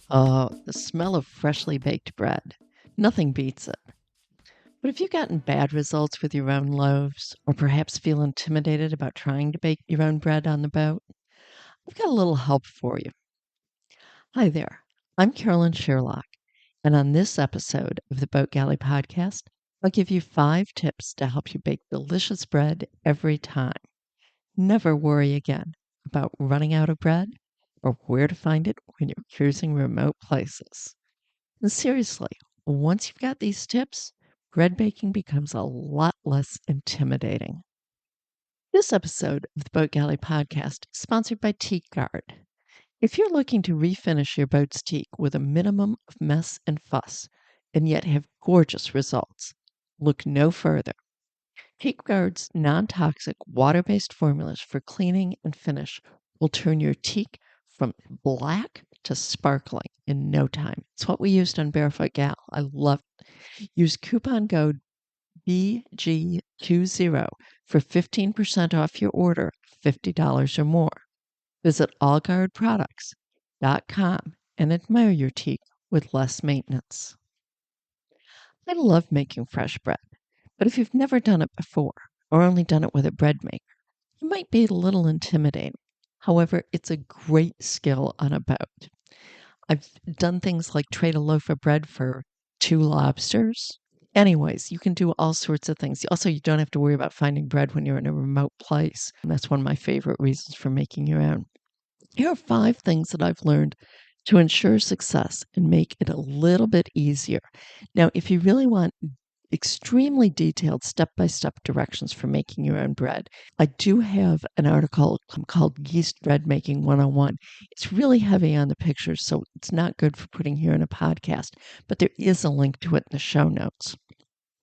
Oh, the smell of freshly baked bread. Nothing beats it. But have you gotten bad results with your own loaves, or perhaps feel intimidated about trying to bake your own bread on the boat? I've got a little help for you. Hi there, I'm Carolyn Sherlock, and on this episode of the Boat Galley Podcast, I'll give you 5 tips to help you bake delicious bread every time. Never worry again about running out of bread or where to find it when you're cruising remote places. And seriously, once you've got these tips, bread baking becomes a lot less intimidating. This episode of the Boat Galley Podcast is sponsored by Teak Guard. If you're looking to refinish your boat's teak with a minimum of mess and fuss, and yet have gorgeous results, look no further. Teak Guard's non-toxic water-based formulas for cleaning and finish will turn your teak from black to sparkling in no time. It's what we used on Barefoot Gal. I love it. Use coupon code BG20 for 15% off your order, $50 or more. Visit allguardproducts.com and admire your teak with less maintenance. I love making fresh bread, but if you've never done it before or only done it with a bread maker, it might be a little intimidating. However, it's a great skill on a boat. I've done things like trade a loaf of bread for 2 lobsters. Anyways, you can do all sorts of things. Also, you don't have to worry about finding bread when you're in a remote place. And that's one of my favorite reasons for making your own. Here are 5 things that I've learned to ensure success and make it a little bit easier. Now, if you really want extremely detailed step-by-step directions for making your own bread, I do have an article called Yeast Bread Making 101. It's really heavy on the pictures, so it's not good for putting here in a podcast, but there is a link to it in the show notes.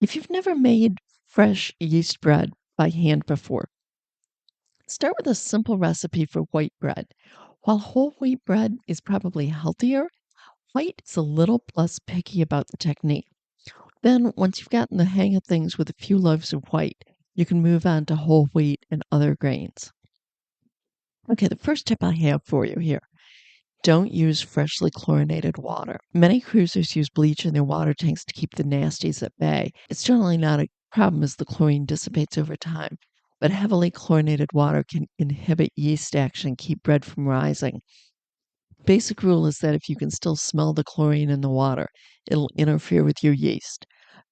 If you've never made fresh yeast bread by hand before, start with a simple recipe for white bread. While whole wheat bread is probably healthier, white is a little less picky about the technique. Then, once you've gotten the hang of things with a few loaves of white, you can move on to whole wheat and other grains. Okay, the first tip I have for you here. Don't use freshly chlorinated water. Many cruisers use bleach in their water tanks to keep the nasties at bay. It's generally not a problem as the chlorine dissipates over time, but heavily chlorinated water can inhibit yeast action and keep bread from rising. Basic rule is that if you can still smell the chlorine in the water, it'll interfere with your yeast.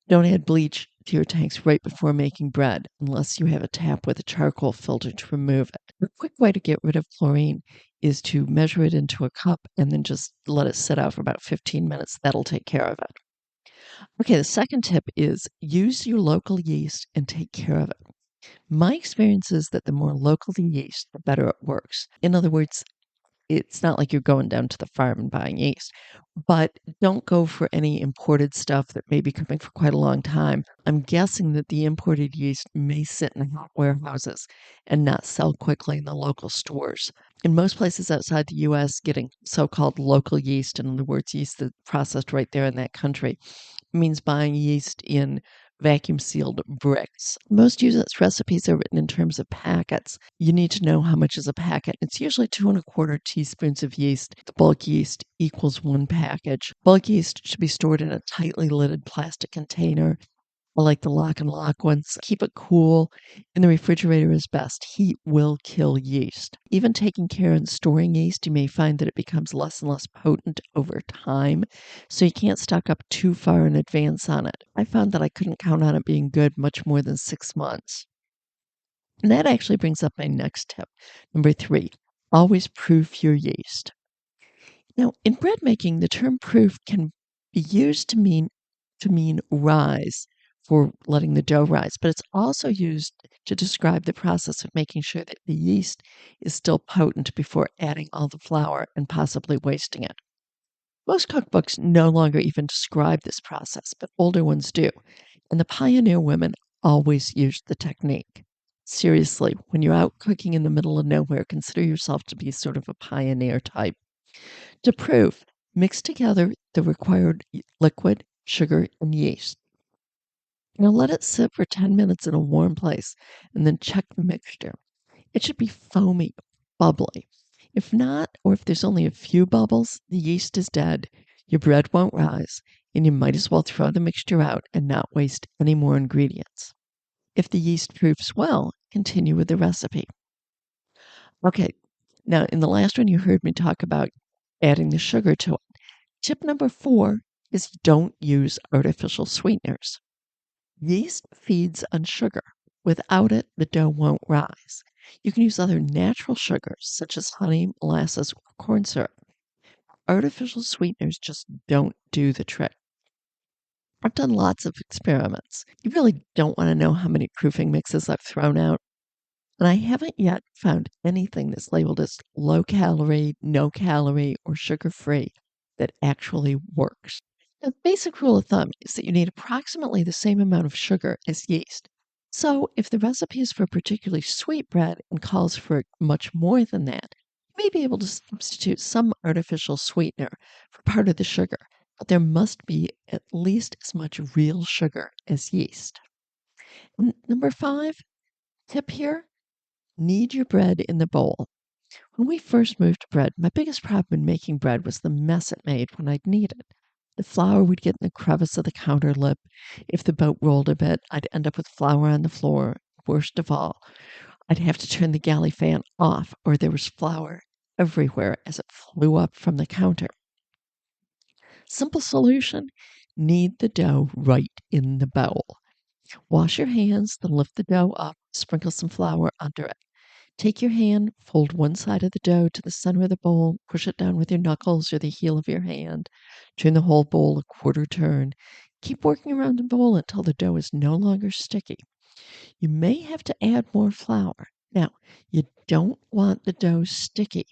Don't add bleach to your tanks right before making bread unless you have a tap with a charcoal filter to remove it. A quick way to get rid of chlorine is to measure it into a cup and then just let it sit out for about 15 minutes. That'll take care of it. Okay, the second tip is use your local yeast and take care of it. My experience is that the more local the yeast, the better it works. In other words, it's not like you're going down to the farm and buying yeast, but don't go for any imported stuff that may be coming for quite a long time. I'm guessing that the imported yeast may sit in hot warehouses and not sell quickly in the local stores. In most places outside the US, getting so-called local yeast, in other words, yeast that's processed right there in that country, means buying yeast in vacuum sealed bricks. Most US recipes are written in terms of packets. You need to know how much is a packet. It's usually 2¼ teaspoons of yeast. The bulk yeast equals 1 package. Bulk yeast should be stored in a tightly lidded plastic container. I like the lock and lock ones. Keep it cool. In the refrigerator is best. Heat will kill yeast. Even taking care and storing yeast, you may find that it becomes less and less potent over time, so you can't stock up too far in advance on it. I found that I couldn't count on it being good much more than 6 months. And that actually brings up my next tip. Number 3, always proof your yeast. Now, in bread making, the term proof can be used to mean rise, for letting the dough rise, but it's also used to describe the process of making sure that the yeast is still potent before adding all the flour and possibly wasting it. Most cookbooks no longer even describe this process, but older ones do, and the pioneer women always used the technique. Seriously, when you're out cooking in the middle of nowhere, consider yourself to be sort of a pioneer type. To prove, mix together the required liquid, sugar, and yeast. Now let it sit for 10 minutes in a warm place and then check the mixture. It should be foamy, bubbly. If not, or if there's only a few bubbles, the yeast is dead, your bread won't rise, and you might as well throw the mixture out and not waste any more ingredients. If the yeast proves well, continue with the recipe. Okay, now in the last one you heard me talk about adding the sugar to it. Tip number 4 is don't use artificial sweeteners. Yeast feeds on sugar. Without it, the dough won't rise. You can use other natural sugars, such as honey, molasses, or corn syrup. Artificial sweeteners just don't do the trick. I've done lots of experiments. You really don't want to know how many proofing mixes I've thrown out. And I haven't yet found anything that's labeled as low calorie, no calorie, or sugar free that actually works. The basic rule of thumb is that you need approximately the same amount of sugar as yeast. So if the recipe is for particularly sweet bread and calls for much more than that, you may be able to substitute some artificial sweetener for part of the sugar, but there must be at least as much real sugar as yeast. Number 5, tip here, knead your bread in the bowl. When we first moved to bread, my biggest problem in making bread was the mess it made when I'd knead it. The flour would get in the crevice of the counter lip. If the boat rolled a bit, I'd end up with flour on the floor. Worst of all, I'd have to turn the galley fan off, or there was flour everywhere as it flew up from the counter. Simple solution, knead the dough right in the bowl. Wash your hands, then lift the dough up, sprinkle some flour under it. Take your hand, fold one side of the dough to the center of the bowl, push it down with your knuckles or the heel of your hand, turn the whole bowl a quarter turn. Keep working around the bowl until the dough is no longer sticky. You may have to add more flour. Now, you don't want the dough sticky,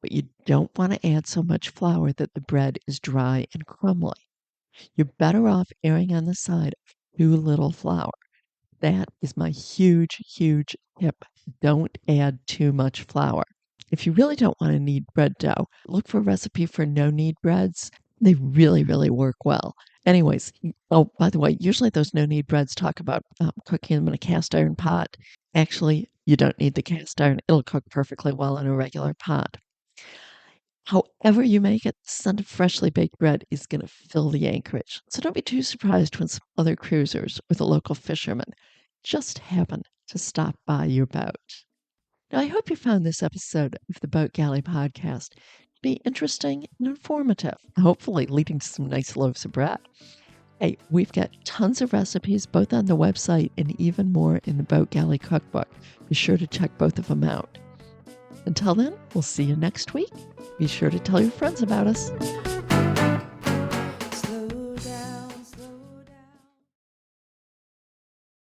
but you don't want to add so much flour that the bread is dry and crumbly. You're better off erring on the side of too little flour. That is my huge, huge tip. Don't add too much flour. If you really don't want to knead bread dough, look for a recipe for no knead breads. They really, really work well. Anyways, oh, by the way, usually those no knead breads talk about cooking them in a cast iron pot. Actually, you don't need the cast iron. It'll cook perfectly well in a regular pot. However you make it, the scent of freshly baked bread is going to fill the anchorage. So don't be too surprised when some other cruisers or the local fishermen just happen to stop by your boat. Now, I hope you found this episode of the Boat Galley Podcast to be interesting and informative, hopefully leading to some nice loaves of bread. Hey, we've got tons of recipes both on the website and even more in the Boat Galley Cookbook. Be sure to check both of them out. Until then, we'll see you next week. Be sure to tell your friends about us.